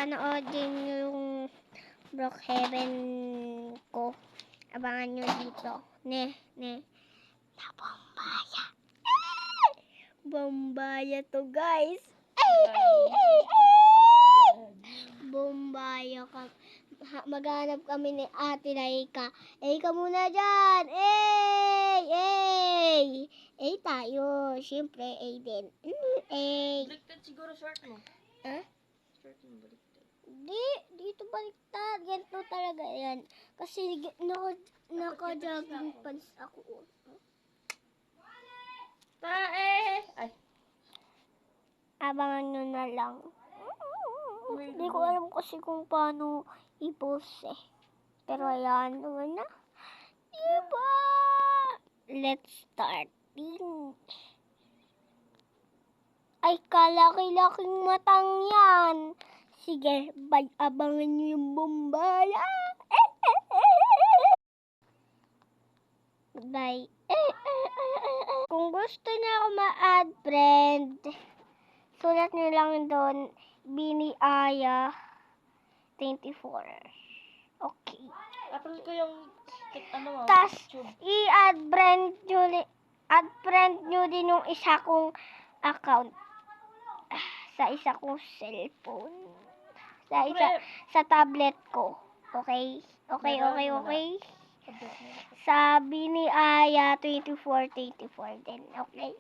panoodin yung Brookhaven ko. Abangan nyo dito. Na Bombaya. Bombaya to, guys. Bombaya ka. Maghanap kami ni Ate Laika. Ka muna dyan. Tayo. Siyempre, din. Baliktad siguro short mo. Ha? Short mo baliktad. Dito baliktad. Ganito talaga yan. Kasi naka-jogging pants ako. Ay. Abangan nyo na lang. Hindi ko alam kasi kung paano i-post eh. Pero ayan naman na. Diba? Let's start. Ay, kalaki-laking matang yan. Sige, abangan nyo yung Bombaya. Bye. Kung gusto niyo ako ma-add friend, sulat nyo lang doon, Bini Aya 24. Okay. Upload ko yung Tas, i-add friend nyo din yung isa kong account. Sa isa kong cellphone. Sa tablet ko. Okay? Okay. Sa Bini Aya 24 din. Okay?